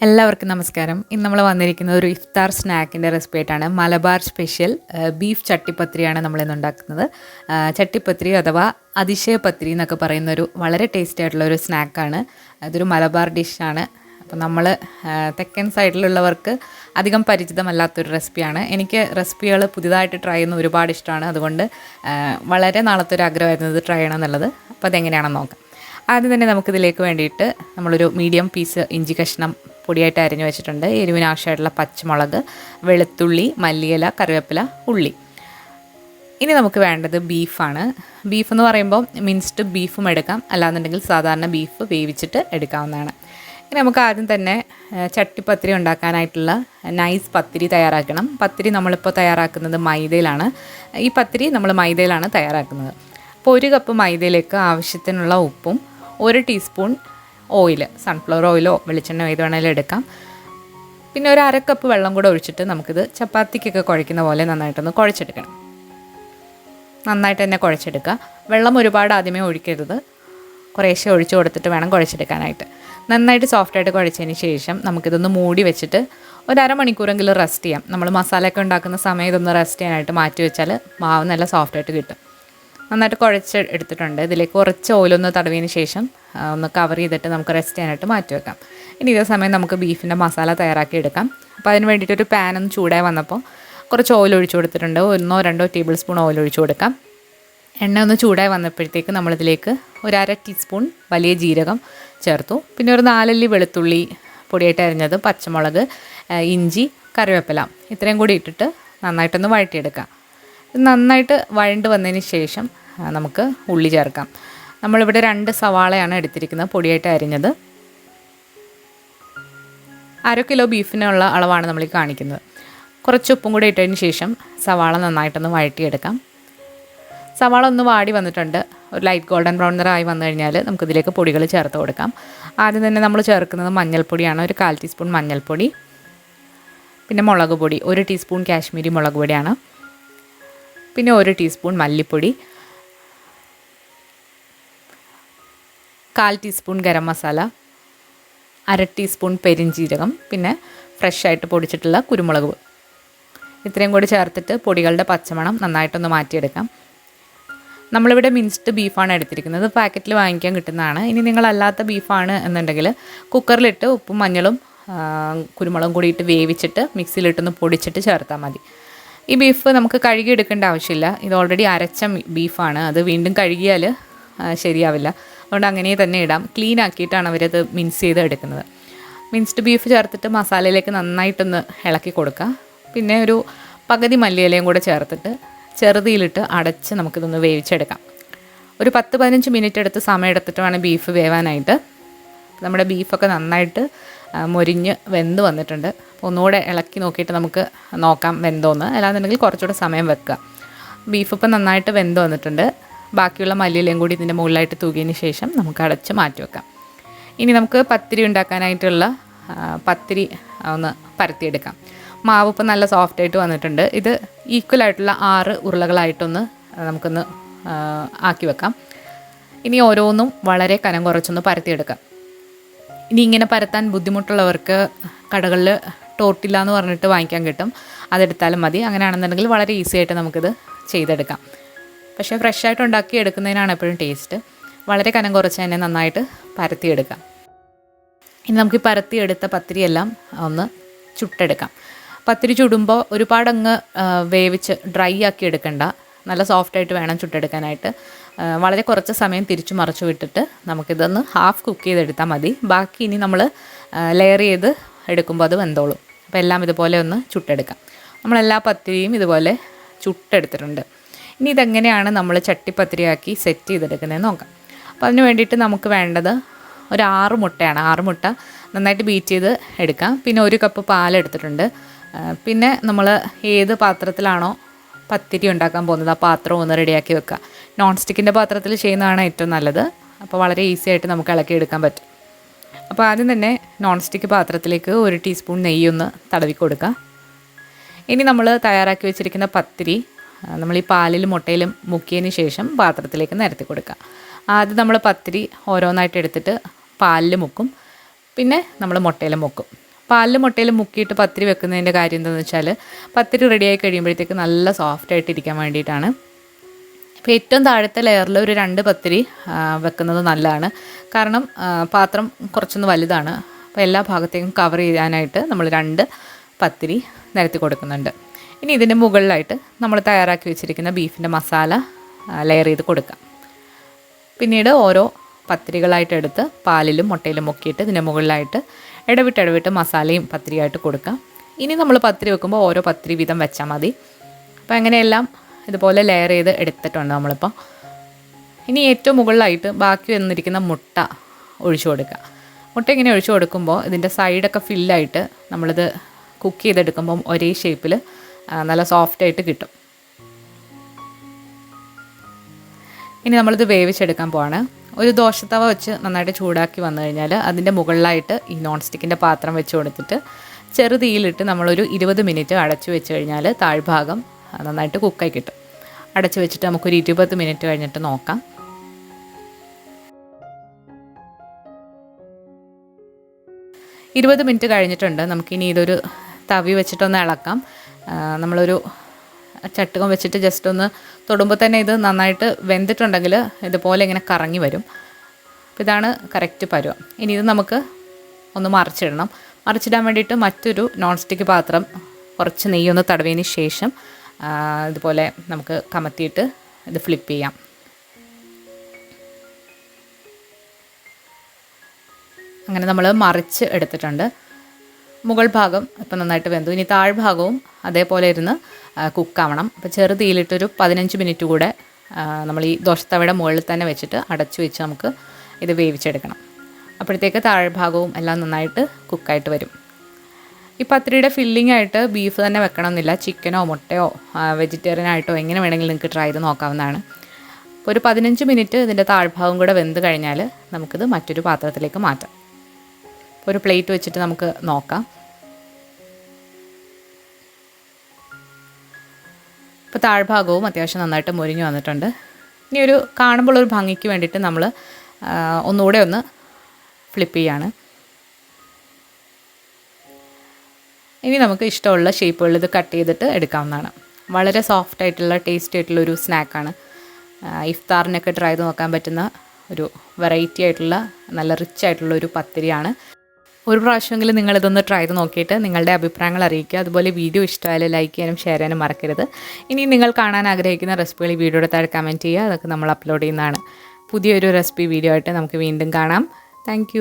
എല്ലാവർക്കും നമസ്കാരം. ഇന്ന് നമ്മൾ വന്നിരിക്കുന്നത് ഒരു ഇഫ്താർ സ്നാക്കിൻ്റെ റെസിപ്പി ആയിട്ടാണ്. മലബാർ സ്പെഷ്യൽ ബീഫ് ചട്ടിപ്പത്തിരിയാണ് നമ്മളിന്ന് ഉണ്ടാക്കുന്നത്. ചട്ടിപ്പത്തിരി അഥവാ അതിശയ പത്തിരി എന്നൊക്കെ പറയുന്നൊരു വളരെ ടേസ്റ്റി ആയിട്ടുള്ള ഒരു സ്നാക്കാണ്. അതൊരു മലബാർ ഡിഷാണ്. അപ്പോൾ നമ്മൾ തെക്കൻ സൈഡിലുള്ളവർക്ക് അധികം പരിചിതമല്ലാത്തൊരു റെസിപ്പിയാണ്. എനിക്ക് റെസിപ്പികൾ പുതിയതായിട്ട് ട്രൈ ചെയ്യുന്ന ഒരുപാട് ഇഷ്ടമാണ്. അതുകൊണ്ട് വളരെ നാളത്തെ ഒരു ആഗ്രഹമായിരുന്നു ഇത് ട്രൈ ചെയ്യണം എന്നുള്ളത്. അപ്പോൾ അതെങ്ങനെയാണെന്ന് നോക്കാം. ആദ്യം തന്നെ നമുക്കിതിലേക്ക് വേണ്ടിയിട്ട് നമ്മളൊരു മീഡിയം പീസ് ഇഞ്ചി കഷ്ണം പൊടിയായിട്ട് അരിഞ്ഞു വെച്ചിട്ടുണ്ട്. എരിവിന് ആവശ്യമായിട്ടുള്ള പച്ചമുളക്, വെളുത്തുള്ളി, മല്ലിയില, കറിവേപ്പില, ഉള്ളി. ഇനി നമുക്ക് വേണ്ടത് ബീഫാണ്. ബീഫ് എന്ന് പറയുമ്പോൾ മിൻസ്ഡ് ബീഫും എടുക്കാം, അല്ലാന്നുണ്ടെങ്കിൽ സാധാരണ ബീഫ് വേവിച്ചിട്ട് എടുക്കാവുന്നതാണ്. ഇനി നമുക്ക് ആദ്യം തന്നെ ചട്ടിപ്പത്തിരി ഉണ്ടാക്കാനായിട്ടുള്ള നൈസ് പത്തിരി തയ്യാറാക്കണം. പത്തിരി നമ്മളിപ്പോൾ തയ്യാറാക്കുന്നത് മൈദയിലാണ്. ഈ പത്തിരി നമ്മൾ മൈദയിലാണ് തയ്യാറാക്കുന്നത്. അപ്പോൾ 1 കപ്പ് മൈദയിലേക്ക് ആവശ്യത്തിനുള്ള ഉപ്പും 1 ടീസ്പൂൺ ഓയിൽ, സൺഫ്ലവർ ഓയിലോ വെളിച്ചെണ്ണ ഏത് വേണമെങ്കിലും എടുക്കാം. പിന്നെ ഒരു 1/2 കപ്പ് വെള്ളം കൂടെ ഒഴിച്ചിട്ട് നമുക്കിത് ചപ്പാത്തിക്കൊക്കെ കുഴയ്ക്കുന്ന പോലെ നന്നായിട്ടൊന്ന് കുഴച്ചെടുക്കണം. നന്നായിട്ട് തന്നെ കുഴച്ചെടുക്കുക. വെള്ളം ഒരുപാട് ആദ്യമേ ഒഴിക്കരുത്, കുറേശ്ശെ ഒഴിച്ച് കൊടുത്തിട്ട് വേണം കുഴച്ചെടുക്കാനായിട്ട്. നന്നായിട്ട് സോഫ്റ്റായിട്ട് കുഴച്ചതിന് ശേഷം നമുക്കിതൊന്ന് മൂടി വെച്ചിട്ട് ഒരു അരമണിക്കൂറെങ്കിലും റെസ്റ്റ് ചെയ്യാം. നമ്മൾ മസാലയൊക്കെ ഉണ്ടാക്കുന്ന സമയം ഇതൊന്ന് റെസ്റ്റ് ചെയ്യാനായിട്ട് മാറ്റി വെച്ചാൽ മാവ് നല്ല സോഫ്റ്റായിട്ട് കിട്ടും. നന്നായിട്ട് കുഴച്ച് എടുത്തിട്ടുണ്ട്. ഇതിലേക്ക് കുറച്ച് ഓയിലൊന്ന് തടവിയതിന് ശേഷം ഒന്ന് കവർ ചെയ്തിട്ട് നമുക്ക് റെസ്റ്റ് ചെയ്യാനായിട്ട് മാറ്റി വെക്കാം. ഇനി ഇതേ സമയം നമുക്ക് ബീഫിൻ്റെ മസാല തയ്യാറാക്കി എടുക്കാം. അപ്പോൾ അതിന് വേണ്ടിയിട്ടൊരു പാനൊന്ന് ചൂടായി വന്നപ്പോൾ കുറച്ച് ഓയിൽ ഒഴിച്ചു കൊടുത്തിട്ടുണ്ട്. 1-2 ടേബിൾ സ്പൂൺ ഓയിൽ ഒഴിച്ചു കൊടുക്കാം. എണ്ണ ഒന്ന് ചൂടായി വന്നപ്പോഴത്തേക്ക് നമ്മളിതിലേക്ക് ഒരു 1/2 ടീസ്പൂൺ വലിയ ജീരകം ചേർത്തു. പിന്നെ ഒരു 4 അല്ലി വെളുത്തുള്ളി പൊടിയായിട്ട് അരിഞ്ഞത്, പച്ചമുളക്, ഇഞ്ചി, കറിവേപ്പില ഇത്രയും കൂടി ഇട്ടിട്ട് നന്നായിട്ടൊന്ന് വഴറ്റിയെടുക്കാം. നന്നായിട്ട് വഴണ്ട് വന്നതിന് ശേഷം നമുക്ക് ഉള്ളി ചേർക്കാം. നമ്മളിവിടെ 2 സവാളയാണ് എടുത്തിരിക്കുന്നത്, പൊടിയായിട്ട് അരിഞ്ഞത്. 1/2 കിലോ ബീഫിനുള്ള അളവാണ് നമ്മൾ കാണിക്കുന്നത്. കുറച്ച് ഉപ്പും കൂടി ഇട്ടതിന് ശേഷം സവാള നന്നായിട്ടൊന്ന് വഴറ്റിയെടുക്കാം. സവാള ഒന്ന് വാടി വന്നിട്ടുണ്ട്. ഒരു ലൈറ്റ് ഗോൾഡൻ ബ്രൗൺ നിറമായി വന്നു കഴിഞ്ഞാൽ നമുക്കിതിലേക്ക് പൊടികൾ ചേർത്ത് കൊടുക്കാം. ആദ്യം തന്നെ നമ്മൾ ചേർക്കുന്നത് മഞ്ഞൾപ്പൊടിയാണ്. ഒരു 1/4 ടീസ്പൂൺ മഞ്ഞൾപ്പൊടി, പിന്നെ മുളക് പൊടി 1 ടീസ്പൂൺ കാശ്മീരി മുളക് പൊടിയാണ്, പിന്നെ 1 ടീസ്പൂൺ മല്ലിപ്പൊടി, 1/4 ടീസ്പൂൺ ഗരം മസാല, 1/2 ടീസ്പൂൺ പെരിഞ്ജീരകം, പിന്നെ ഫ്രഷായിട്ട് പൊടിച്ചിട്ടുള്ള കുരുമുളക്. ഇത്രയും കൂടി ചേർത്തിട്ട് പൊടികളുടെ പച്ചമണം നന്നായിട്ടൊന്ന് മാറ്റിയെടുക്കാം. നമ്മളിവിടെ മിൻസ്ഡ് ബീഫാണ് എടുത്തിരിക്കുന്നത്. പാക്കറ്റിൽ വാങ്ങിക്കാൻ കിട്ടുന്നതാണ്. ഇനി നിങ്ങളല്ലാത്ത ബീഫാണ് എന്നുണ്ടെങ്കിൽ കുക്കറിലിട്ട് ഉപ്പും മഞ്ഞളും കുരുമുളകും കൂടിയിട്ട് വേവിച്ചിട്ട് മിക്സിയിലിട്ടൊന്ന് പൊടിച്ചിട്ട് ചേർത്താൽ മതി. ഈ ബീഫ് നമുക്ക് കഴുകി എടുക്കേണ്ട ആവശ്യമില്ല. ഇത് ഓൾറെഡി അരച്ച ബീഫാണ്. അത് വീണ്ടും കഴുകിയാൽ ശരിയാവില്ല. അതുകൊണ്ട് അങ്ങനെ തന്നെ ഇടാം. ക്ലീൻ ആക്കിയിട്ടാണ് അവരത് മിൻസ് ചെയ്ത് എടുക്കുന്നത്. മിൻസ്ഡ് ബീഫ് ചേർത്തിട്ട് മസാലയിലേക്ക് നന്നായിട്ടൊന്ന് ഇളക്കി കൊടുക്കുക. പിന്നെ ഒരു പകുതി മല്ലിയിലയും കൂടെ ചേർത്തിട്ട് ചെറുതിയിലിട്ട് അടച്ച് നമുക്കിതൊന്ന് വേവിച്ചെടുക്കാം. ഒരു 10-15 മിനിറ്റ് എടുത്ത് സമയം എടുത്തിട്ട് വേണം ബീഫ് വേവാനായിട്ട്. നമ്മുടെ ബീഫൊക്കെ നന്നായിട്ട് മൊരിഞ്ഞ് വെന്ത് വന്നിട്ടുണ്ട്. ഒന്നുകൂടെ ഇളക്കി നോക്കിയിട്ട് നമുക്ക് നോക്കാം വെന്തോന്ന്. അല്ലാന്നുണ്ടെങ്കിൽ കുറച്ചുകൂടെ സമയം വെക്കുക. ബീഫ് ഇപ്പം നന്നായിട്ട് വെന്ത് വന്നിട്ടുണ്ട്. ബാക്കിയുള്ള മല്ലിയിലയും കൂടി ഇതിൻ്റെ മുകളിലായിട്ട് തൂകിയതിന് ശേഷം നമുക്ക് അടച്ച് മാറ്റി വെക്കാം. ഇനി നമുക്ക് പത്തിരി ഉണ്ടാക്കാനായിട്ടുള്ള പത്തിരി ഒന്ന് പരത്തിയെടുക്കാം. മാവ് ഇപ്പം നല്ല സോഫ്റ്റായിട്ട് വന്നിട്ടുണ്ട്. ഇത് ഈക്വലായിട്ടുള്ള 6 ഉരുളകളായിട്ടൊന്ന് നമുക്കൊന്ന് ആക്കി വെക്കാം. ഇനി ഓരോന്നും വളരെ കനം കുറച്ചൊന്ന് പരത്തിയെടുക്കാം. ഇനി ഇങ്ങനെ പരത്താൻ ബുദ്ധിമുട്ടുള്ളവർക്ക് കടകളിൽ ടോർട്ടില്ല എന്ന് പറഞ്ഞിട്ട് വാങ്ങിക്കാൻ കിട്ടും. അതെടുത്താലും മതി. അങ്ങനെയാണെന്നുണ്ടെങ്കിൽ വളരെ ഈസി ആയിട്ട് നമുക്കിത് ചെയ്തെടുക്കാം. പക്ഷേ ഫ്രഷായിട്ട് ഉണ്ടാക്കി എടുക്കുന്നതിനാണ് എപ്പോഴും ടേസ്റ്റ്. വളരെ കനം കുറച്ച് തന്നെ നന്നായിട്ട് പരത്തിയെടുക്കാം. ഇനി നമുക്ക് ഈ പരത്തിയെടുത്ത പത്തിരിയെല്ലാം ഒന്ന് ചുട്ടെടുക്കാം. പത്തിരി ചുടുമ്പോൾ ഒരുപാടങ്ങ് വേവിച്ച് ഡ്രൈ ആക്കി എടുക്കണ്ട. നല്ല സോഫ്റ്റായിട്ട് വേണം ചുട്ടെടുക്കാനായിട്ട്. വളരെ കുറച്ച് സമയം തിരിച്ചു മറിച്ചു വിട്ടിട്ട് നമുക്കിതൊന്ന് ഹാഫ് കുക്ക് ചെയ്തെടുത്താൽ മതി. ബാക്കി ഇനി നമ്മൾ ലെയർ ചെയ്ത് എടുക്കുമ്പോൾ അത് വെന്തോളും. അപ്പോൾ എല്ലാം ഇതുപോലെ ഒന്ന് ചുട്ടെടുക്കാം. നമ്മളെല്ലാ പത്തിരിയും ഇതുപോലെ ചുട്ടെടുത്തിട്ടുണ്ട്. ഇനി ഇതെങ്ങനെയാണ് നമ്മൾ ചട്ടിപ്പത്തിരിയാക്കി സെറ്റ് ചെയ്തെടുക്കുന്നതെന്ന് നോക്കാം. അപ്പോൾ അതിന് വേണ്ടിയിട്ട് നമുക്ക് വേണ്ടത് ഒരു 6 മുട്ടയാണ്. 6 മുട്ട നന്നായിട്ട് ബീറ്റ് ചെയ്ത് എടുക്കാം. പിന്നെ 1 കപ്പ് പാലെടുത്തിട്ടുണ്ട്. പിന്നെ നമ്മൾ ഏത് പാത്രത്തിലാണോ പത്തിരി ഉണ്ടാക്കാൻ പോകുന്നത് ആ പാത്രം ഒന്ന് റെഡിയാക്കി വെക്കുക. നോൺ സ്റ്റിക്കിൻ്റെ പാത്രത്തിൽ ചെയ്യുന്നതാണ് ഏറ്റവും നല്ലത്. അപ്പോൾ വളരെ ഈസി ആയിട്ട് നമുക്ക് ഇളക്കി എടുക്കാൻ പറ്റും. അപ്പോൾ ആദ്യം തന്നെ നോൺ സ്റ്റിക്ക് പാത്രത്തിലേക്ക് 1 ടീസ്പൂൺ നെയ്യൊന്ന് തടവി കൊടുക്കുക. ഇനി നമ്മൾ തയ്യാറാക്കി വെച്ചിരിക്കുന്ന പത്തിരി നമ്മൾ ഈ പാലിലും മുട്ടയിലും മുക്കിയതിന് ശേഷം പാത്രത്തിലേക്ക് നിരത്തി കൊടുക്കുക. ആദ്യം നമ്മൾ പത്തിരി ഓരോന്നായിട്ട് എടുത്തിട്ട് പാലിൽ മുക്കും, പിന്നെ നമ്മൾ മുട്ടയിൽ മുക്കും. പാലിലും മുട്ടയിലും മുക്കിയിട്ട് പത്തിരി വെക്കുന്നതിൻ്റെ കാര്യം എന്താണെന്ന് വെച്ചാൽ പത്തിരി റെഡിയായി കഴിയുമ്പോഴത്തേക്ക് നല്ല സോഫ്റ്റായിട്ട് ഇരിക്കാൻ വേണ്ടിയിട്ടാണ്. അപ്പോൾ ഏറ്റവും താഴത്തെ ലെയറിൽ ഒരു 2 പത്തിരി വെക്കുന്നത് നല്ലതാണ്. കാരണം പാത്രം കുറച്ചൊന്ന് വലുതാണ്. അപ്പോൾ എല്ലാ ഭാഗത്തേക്കും കവർ ചെയ്യാനായിട്ട് നമ്മൾ 2 പത്തിരി നിരത്തി കൊടുക്കുന്നുണ്ട്. ഇനി ഇതിൻ്റെ മുകളിലായിട്ട് നമ്മൾ തയ്യാറാക്കി വെച്ചിരിക്കുന്ന ബീഫിൻ്റെ മസാല ലെയർ ചെയ്ത് കൊടുക്കാം. പിന്നീട് ഓരോ പത്തിരികളായിട്ട് എടുത്ത് പാലിലും മുട്ടയിലും മുക്കിയിട്ട് ഇതിൻ്റെ മുകളിലായിട്ട് ഇടവിട്ട് മസാലയും പത്തിരിയായിട്ട് കൊടുക്കാം. ഇനി നമ്മൾ പത്തിരി വെക്കുമ്പോൾ ഓരോ പത്തിരി വീതം വെച്ചാൽ മതി. അപ്പോൾ അങ്ങനെയെല്ലാം ഇതുപോലെ ലെയർ ചെയ്ത് എടുത്തിട്ടുണ്ട് നമ്മളിപ്പോൾ. ഇനി ഏറ്റവും മുകളിലായിട്ട് ബാക്കി വന്നിരിക്കുന്ന മുട്ട ഒഴിച്ചു കൊടുക്കുക. മുട്ട ഇങ്ങനെ ഒഴിച്ചു കൊടുക്കുമ്പോൾ ഇതിൻ്റെ സൈഡൊക്കെ ഫില്ലായിട്ട് നമ്മളിത് കുക്ക് ചെയ്തെടുക്കുമ്പം ഒരേ ഷേപ്പിൽ നല്ല സോഫ്റ്റായിട്ട് കിട്ടും. ഇനി നമ്മളിത് വേവിച്ചെടുക്കാൻ പോവാണ്. ഒരു ദോശത്തവ വെച്ച് നന്നായിട്ട് ചൂടാക്കി വന്നു കഴിഞ്ഞാൽ അതിൻ്റെ മുകളിലായിട്ട് ഈ നോൺ സ്റ്റിക്കിൻ്റെ പാത്രം വെച്ച് കൊടുത്തിട്ട് ചെറുതീയിലിട്ട് നമ്മളൊരു 20 മിനിറ്റ് അടച്ചു വെച്ച് കഴിഞ്ഞാൽ താഴ്ഭാഗം നന്നായിട്ട് കുക്കായി കിട്ടും. അടച്ചു വെച്ചിട്ട് നമുക്കൊരു 20 മിനിറ്റ് കഴിഞ്ഞിട്ട് നോക്കാം. മിനിറ്റ് കഴിഞ്ഞിട്ടുണ്ട്. നമുക്കിനി ഇതൊരു തവി വെച്ചിട്ടൊന്ന് ഇളക്കാം. നമ്മളൊരു ചട്ടുകം വെച്ചിട്ട് ജസ്റ്റ് ഒന്ന് തൊടുമ്പോൾ തന്നെ ഇത് നന്നായിട്ട് വെന്തിട്ടുണ്ടെങ്കിൽ ഇതുപോലെ ഇങ്ങനെ കറങ്ങി വരും. അപ്പോൾ ഇതാണ് കറക്റ്റ് പരുവം. ഇനി ഇത് നമുക്ക് ഒന്ന് മറിച്ചിടണം. മറിച്ചിടാൻ വേണ്ടിയിട്ട് മറ്റൊരു നോൺ സ്റ്റിക്ക് പാത്രം കുറച്ച് നെയ്യൊന്ന് തടവിയതിന് ശേഷം ഇതുപോലെ നമുക്ക് കമത്തിയിട്ട് ഇത് ഫ്ലിപ്പ് ചെയ്യാം. അങ്ങനെ നമ്മൾ മറിച്ച് എടുത്തിട്ടുണ്ട്. മുകൾ ഭാഗം ഇപ്പം നന്നായിട്ട് വെന്തു. ഇനി താഴ്ഭാഗവും അതേപോലെ ഇരുന്ന് കുക്കാവണം. അപ്പോൾ ചെറുതീയിലിട്ടൊരു 15 മിനിറ്റ് കൂടെ നമ്മൾ ഈ ദോശത്തവയുടെ മുകളിൽ തന്നെ വെച്ചിട്ട് അടച്ചു വെച്ച് നമുക്ക് ഇത് വേവിച്ചെടുക്കണം. അപ്പോഴത്തേക്ക് താഴ്ഭാഗവും എല്ലാം നന്നായിട്ട് കുക്കായിട്ട് വരും. ഈ പത്തിരിയുടെ ഫില്ലിംഗ് ആയിട്ട് ബീഫ് തന്നെ വെക്കണമെന്നില്ല. ചിക്കനോ മുട്ടയോ വെജിറ്റേറിയൻ ആയിട്ടോ എങ്ങനെ വേണമെങ്കിലും നിങ്ങൾക്ക് ട്രൈ ചെയ്ത് നോക്കാവുന്നതാണ്. അപ്പോൾ ഒരു 15 മിനിറ്റ് ഇതിൻ്റെ താഴ്ഭാഗം കൂടെ വെന്ത് കഴിഞ്ഞാൽ നമുക്കിത് മറ്റൊരു പാത്രത്തിലേക്ക് മാറ്റാം. ഒരു പ്ലേറ്റ് വെച്ചിട്ട് നമുക്ക് നോക്കാം. ഇപ്പോൾ താഴ്ഭാഗവും അത്യാവശ്യം നന്നായിട്ട് മുരിഞ്ഞു വന്നിട്ടുണ്ട്. ഇനി ഒരു കാണുമ്പോൾ ഒരു ഭംഗിക്ക് വേണ്ടിയിട്ട് നമ്മൾ ഒന്നുകൂടെ ഒന്ന് ഫ്ലിപ്പ് ചെയ്യാണ്. ഇനി നമുക്ക് ഇഷ്ടമുള്ള ഷേപ്പുകളിൽ ഇത് കട്ട് ചെയ്തിട്ട് എടുക്കാവുന്നതാണ്. വളരെ സോഫ്റ്റ് ആയിട്ടുള്ള ടേസ്റ്റി ആയിട്ടുള്ളൊരു സ്നാക്കാണ്. ഇഫ്താറിനൊക്കെ ട്രൈ ചെയ്ത് നോക്കാൻ പറ്റുന്ന ഒരു വെറൈറ്റി ആയിട്ടുള്ള നല്ല റിച്ച് ആയിട്ടുള്ള ഒരു പത്തിരിയാണ്. ഒരു പ്രാവശ്യമെങ്കിലും നിങ്ങളിതൊന്ന് ട്രൈ ചെയ്ത് നോക്കിയിട്ട് നിങ്ങളുടെ അഭിപ്രായങ്ങൾ അറിയിക്കുക. അതുപോലെ വീഡിയോ ഇഷ്ടമായാലും ലൈക്ക് ചെയ്യാനും ഷെയർ ചെയ്യാനും മറക്കരുത്. ഇനി നിങ്ങൾ കാണാൻ ആഗ്രഹിക്കുന്ന റെസിപ്പികൾ ഈ വീഡിയോയുടെ താഴെ കമൻറ്റ് ചെയ്യുക. അതൊക്കെ നമ്മൾ അപ്ലോഡ് ചെയ്യുന്നതാണ്. പുതിയൊരു റെസിപ്പി വീഡിയോ ആയിട്ട് നമുക്ക് വീണ്ടും കാണാം. താങ്ക്